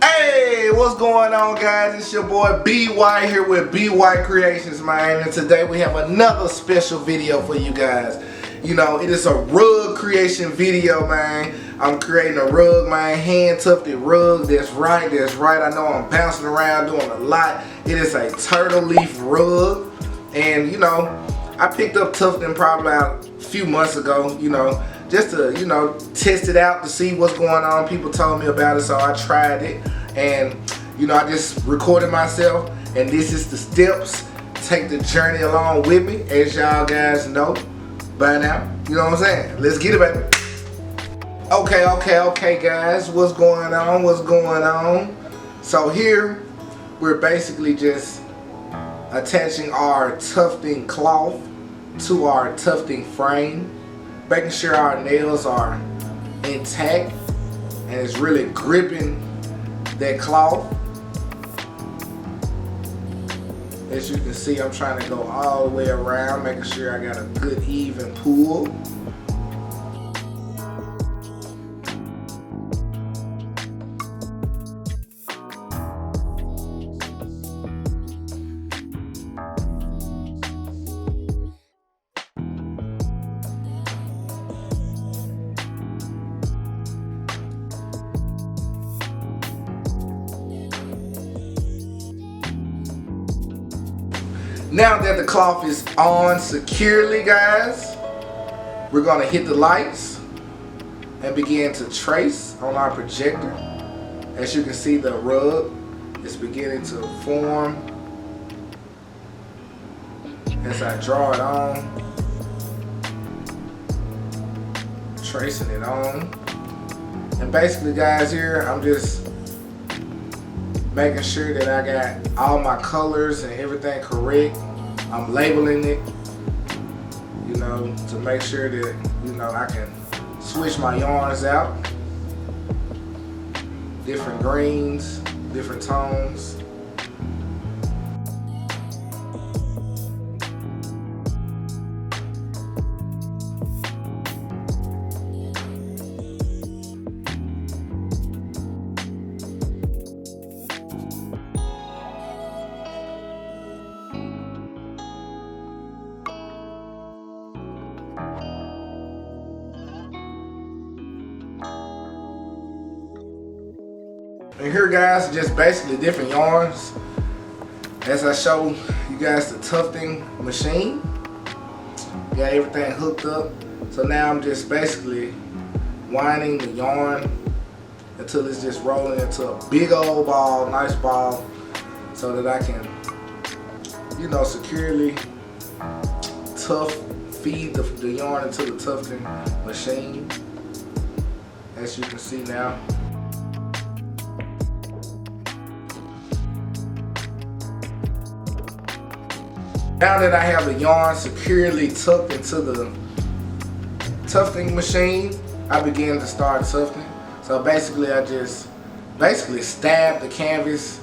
Hey, what's going on, guys? It's your boy B-White here with Bwhitecreations, man. And today we have another special video for you guys. You know, it is a rug creation video, man. I'm creating a rug, man, hand tufted rug. That's right, that's right. I know I'm bouncing around doing a lot. It is a turtle leaf rug. And, you know, I picked up tufting probably a few months ago, you know, just to, you know, test it out to see what's going on. People told me about it, so I tried it. And, you know, I just recorded myself. And this is the steps. Take the journey along with me, as y'all guys know by now. You know what I'm saying? Let's get it, baby. Okay, guys. What's going on? What's going on? So here, we're basically just attaching our tufting cloth to our tufting frame, making sure our nails are intact and it's really gripping that cloth. As you can see, I'm trying to go all the way around, making sure I got a good even pull. Now that the cloth is on securely, guys, we're going to hit the lights and begin to trace on our projector. As you can see, the rug is beginning to form as I draw it on, tracing it on. And basically, guys, here I'm just making sure that I got all my colors and everything correct. I'm labeling it, you know, to make sure that, you know, I can switch my yarns out. Different greens, different tones. And here, guys, just basically different yarns as I show you guys the tufting machine. Got everything hooked up. So now I'm just basically winding the yarn until it's just rolling into a big old ball, nice ball, so that I can, you know, securely feed the yarn into the tufting machine, as you can see now. Now that I have the yarn securely tucked into the tufting machine, I begin to start tufting. So basically, I just stab the canvas,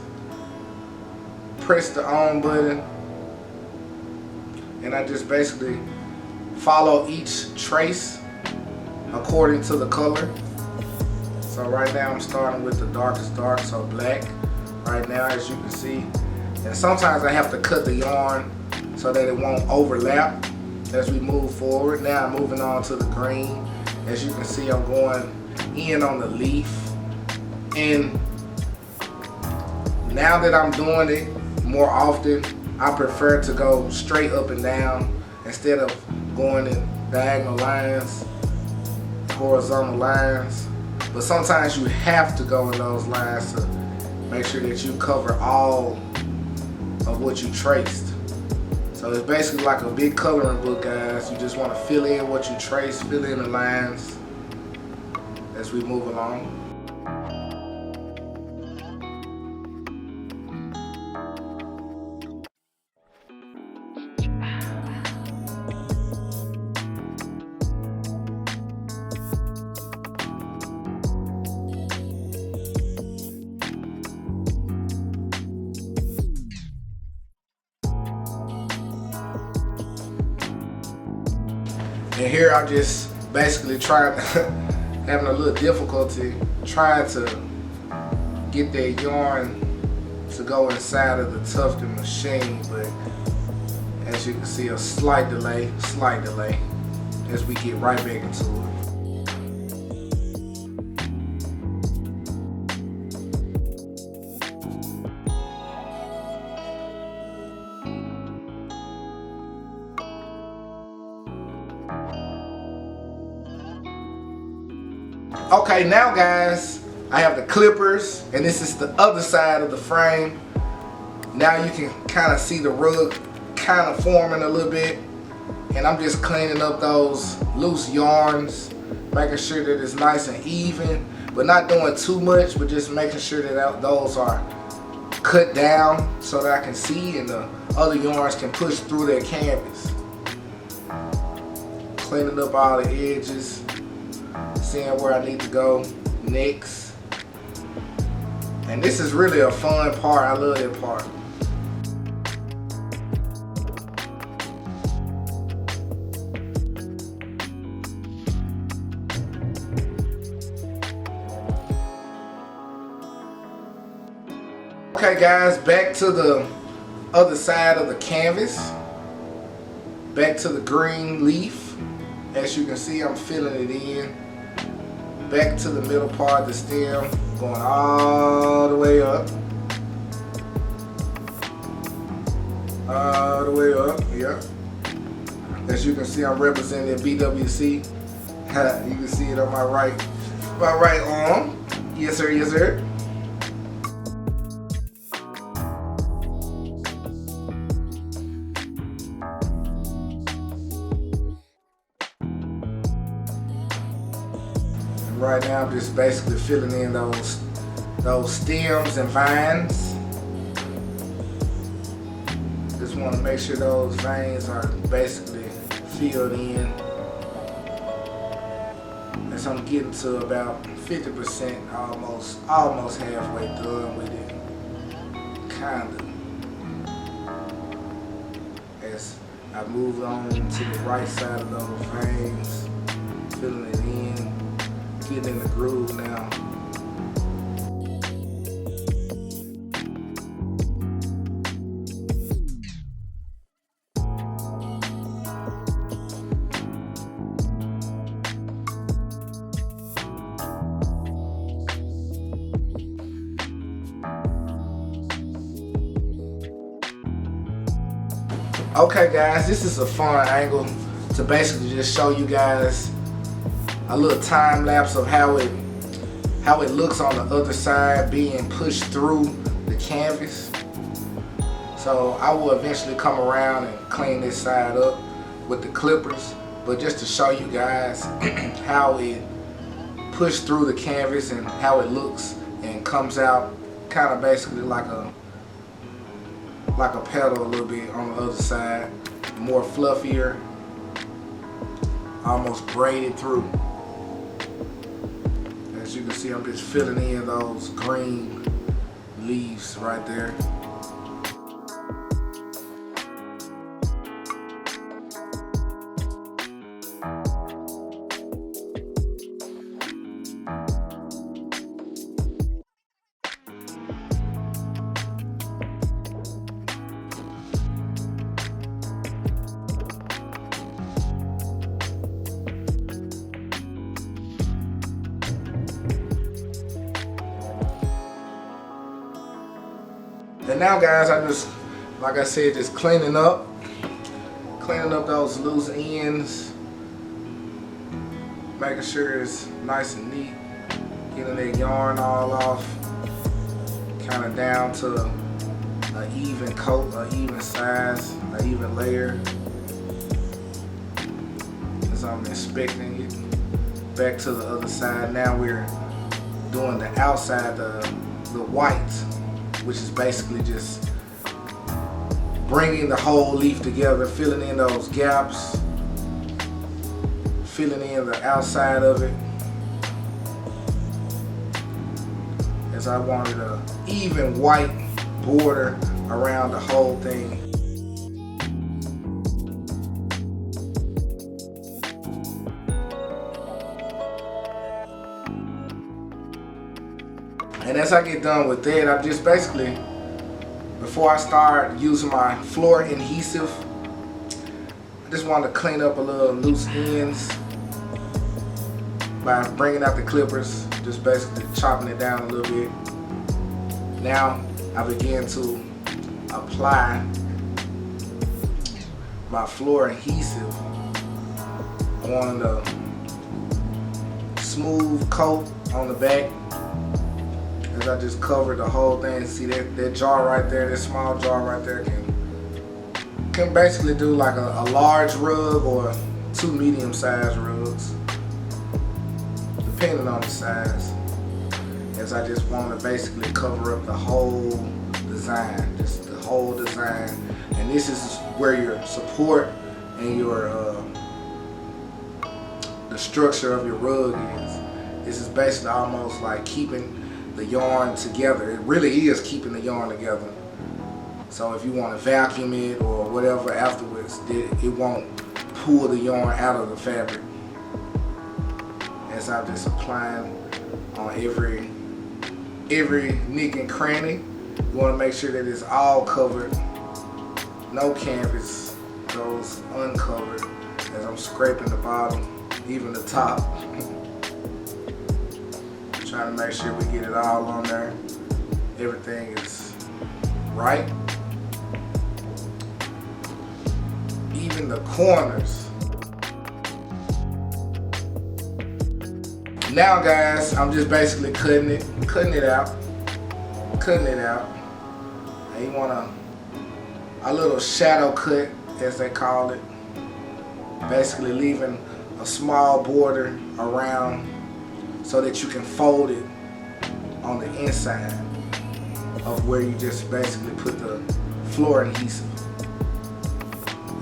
press the on button, and I just basically follow each trace according to the color. So right now I'm starting with the darkest dark, so black right now, as you can see. And sometimes I have to cut the yarn so that it won't overlap as we move forward. Now I'm moving on to the green. As you can see, I'm going in on the leaf. And now that I'm doing it more often, I prefer to go straight up and down instead of going in diagonal lines, horizontal lines. But sometimes you have to go in those lines to make sure that you cover all of what you traced. So it's basically like a big coloring book, guys. You just want to fill in what you trace, fill in the lines as we move along. And here I'm just basically having a little difficulty trying to get that yarn to go inside of the tufted machine, but as you can see, a slight delay as we get right back into it. Okay, now guys, I have the clippers, and this is the other side of the frame. Now you can kind of see the rug kind of forming a little bit, and I'm just cleaning up those loose yarns, making sure that it's nice and even, but not doing too much, but just making sure that those are cut down so that I can see and the other yarns can push through that canvas. Cleaning up all the edges, seeing where I need to go next. And this is really a fun part. I love that part. Okay guys, back to the other side of the canvas. Back to the green leaf. As you can see, I'm filling it in. Back to the middle part of the stem, going all the way up. All the way up, yeah. As you can see, I'm representing BWC. You can see it on my right arm. Yes sir, yes sir. Right now I'm just basically filling in those stems and vines. Just want to make sure those veins are basically filled in. As I'm getting to about 50%, almost halfway done with it. Kinda. As I move on to the right side of those veins, filling it in. Getting in the groove now. Okay guys, this is a fun angle to basically just show you guys a little time lapse of how it looks on the other side being pushed through the canvas. So I will eventually come around and clean this side up with the clippers, but just to show you guys how it pushed through the canvas and how it looks and comes out kind of basically like a petal a little bit on the other side, more fluffier, almost braided through. As you can see, I'm just filling in those green leaves right there. And now guys, I just, like I said, just cleaning up those loose ends, making sure it's nice and neat, getting that yarn all off, kind of down to an even coat, an even size, an even layer. As I'm inspecting it, back to the other side. Now we're doing the outside, the white, which is basically just bringing the whole leaf together, filling in those gaps, filling in the outside of it. As I wanted an even white border around the whole thing. And as I get done with that, I just basically, before I start using my floor adhesive, I just want to clean up a little loose ends by bringing out the clippers, just basically chopping it down a little bit. Now I begin to apply my floor adhesive on the smooth coat on the back, as I just cover the whole thing. See that jar right there, that small jar right there can basically do like a large rug or 2 medium-sized rugs, depending on the size. As I just want to basically cover up the whole design, just the whole design. And this is where your support and your the structure of your rug is. This is basically almost like keeping the yarn together. It really is keeping the yarn together. So if you want to vacuum it or whatever afterwards, it won't pull the yarn out of the fabric. As I'm just applying on every nick and cranny, you want to make sure that it's all covered. No canvas goes uncovered. As I'm scraping the bottom, even the top. Trying to make sure we get it all on there. Everything is right. Even the corners. Now guys, I'm just basically cutting it out. And you want a little shadow cut, as they call it. Basically leaving a small border around so that you can fold it on the inside of where you just basically put the floor adhesive.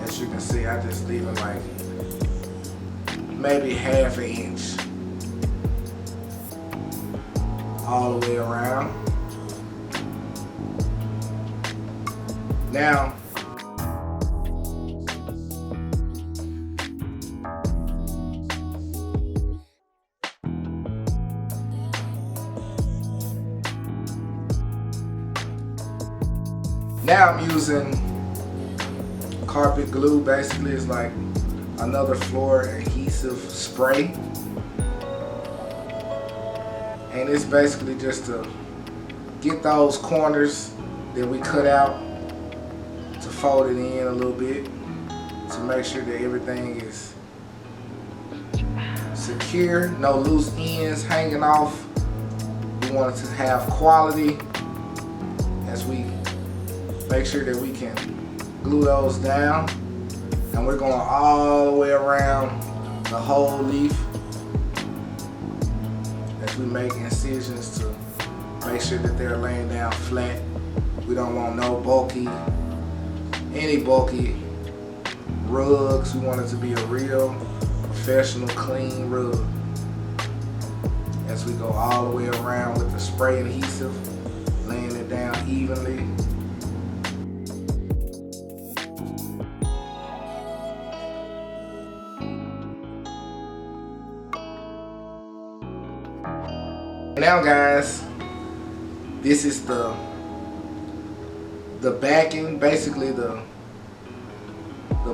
As you can see, I just leave it like maybe ½ an inch all the way around. Now I'm using carpet glue. Basically, it's like another floor adhesive spray, and it's basically just to get those corners that we cut out, to fold it in a little bit, to make sure that everything is secure, no loose ends hanging off. We want it to have quality as we make sure that we can glue those down. And we're going all the way around the whole leaf as we make incisions to make sure that they're laying down flat. We don't want any bulky rugs. We want it to be a real professional, clean rug. As we go all the way around with the spray adhesive, laying it down evenly. Now guys, this is the backing, basically the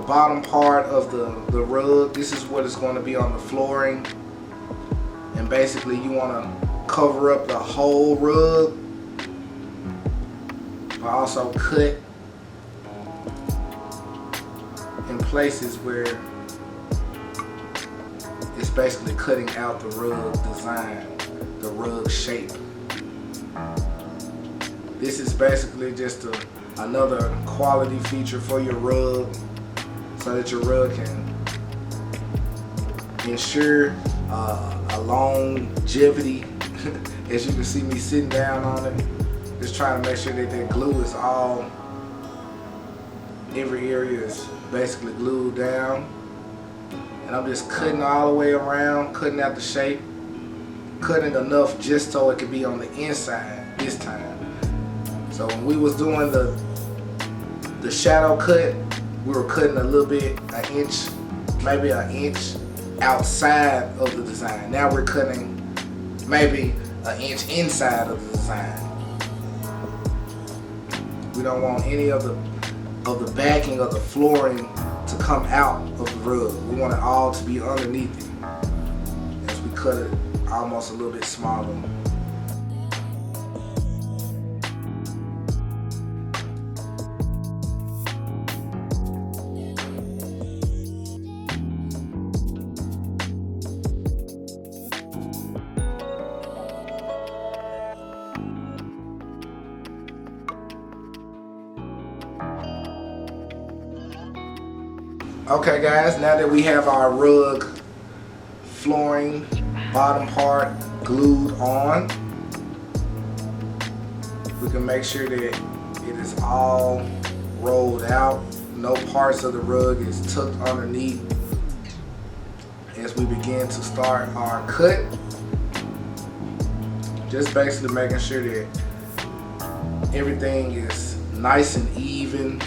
bottom part of the rug. This is what is going to be on the flooring, and basically you want to cover up the whole rug, but also cut in places where it's basically cutting out the rug design, the rug shape. This is basically just another quality feature for your rug, so that your rug can ensure a longevity. As you can see me sitting down on it, just trying to make sure that that glue is all, every area is basically glued down. And I'm just cutting all the way around, cutting out the shape, cutting enough just so it could be on the inside this time. So when we was doing the shadow cut, we were cutting a little bit, an inch, maybe an inch outside of the design. Now we're cutting maybe an inch inside of the design. We don't want any of the backing of the flooring to come out of the rug. We want it all to be underneath it as we cut it almost a little bit smaller. Okay guys, now that we have our rug flooring bottom part glued on, we can make sure that it is all rolled out. No parts of the rug is tucked underneath as we begin to start our cut. Just basically making sure that everything is nice and even.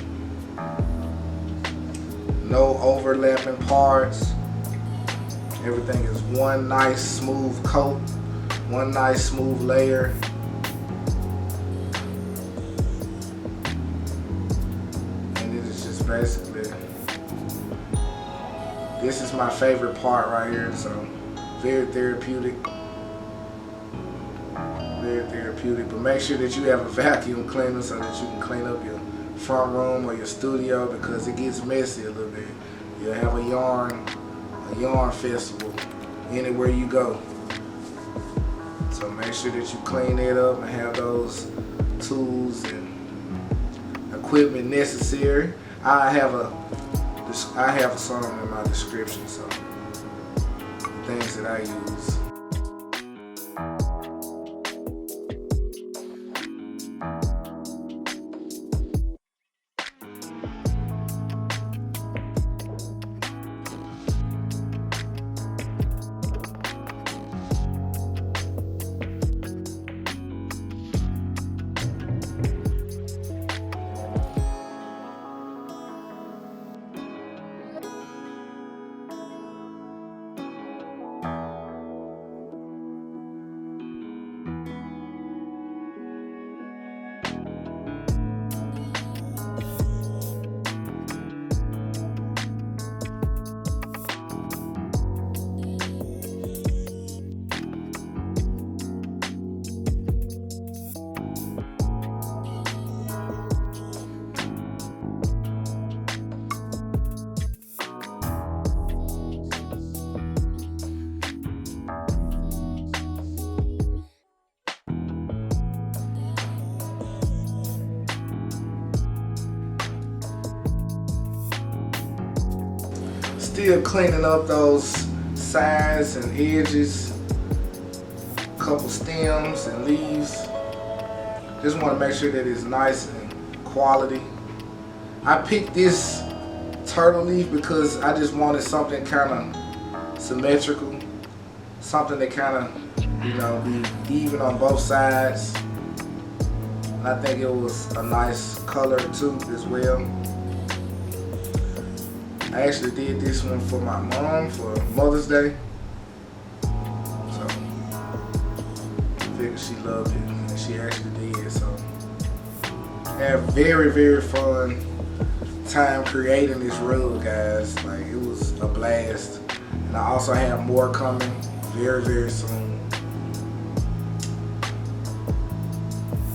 No overlapping parts. Everything is one nice smooth coat, one nice smooth layer. And it is just basically, this is my favorite part right here, so very therapeutic. Very therapeutic, but make sure that you have a vacuum cleaner so that you can clean up your front room or your studio, because it gets messy a little bit. You'll have a yarn festival anywhere you go. So make sure that you clean it up and have those tools and equipment necessary. I have some in my description, so things that I use. Still cleaning up those sides and edges, a couple stems and leaves. Just want to make sure that it's nice and quality. I picked this turtle leaf because I just wanted something kind of symmetrical, something that kind of, you know, be even on both sides. And I think it was a nice color too as well. I actually did this one for my mom for Mother's Day, so I figured she loved it, and she actually did. So I had a very fun time creating this rug, guys. Like, it was a blast, and I also have more coming very soon.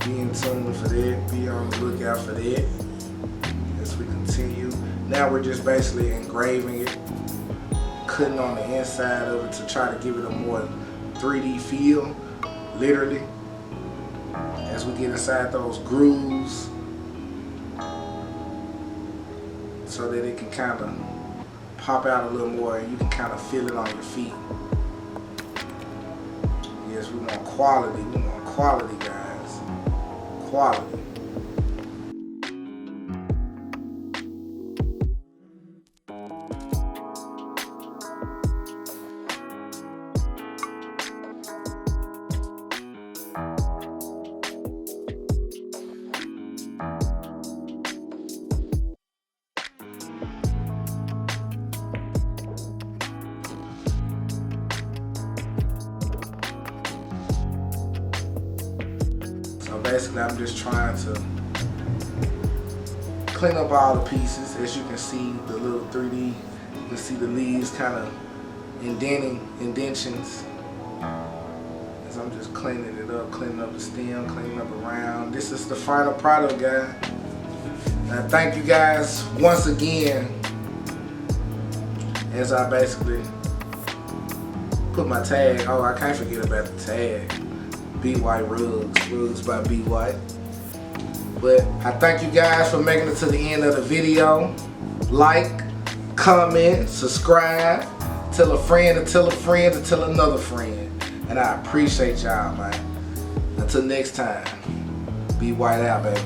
Be in tune for that. Be on the lookout for that as we continue. Now we're just basically engraving it, cutting on the inside of it to try to give it a more 3D feel, literally, as we get inside those grooves, so that it can kind of pop out a little more and you can kind of feel it on your feet. Yes, we want quality. We want quality, guys. Quality. So basically I'm just trying to clean up all the pieces. As you can see, the little 3D, you can see the leaves kind of indentions. As I'm just cleaning it up, cleaning up the stem, cleaning up around. This is the final product, guys. And I thank you guys once again as I basically put my tag. Oh, I can't forget about the tag. Bwhite rugs by Bwhite. But I thank you guys for making it to the end of the video. Like, comment, subscribe, tell a friend to tell a friend to tell another friend. And I appreciate y'all, man. Until next time, Bwhite out, baby.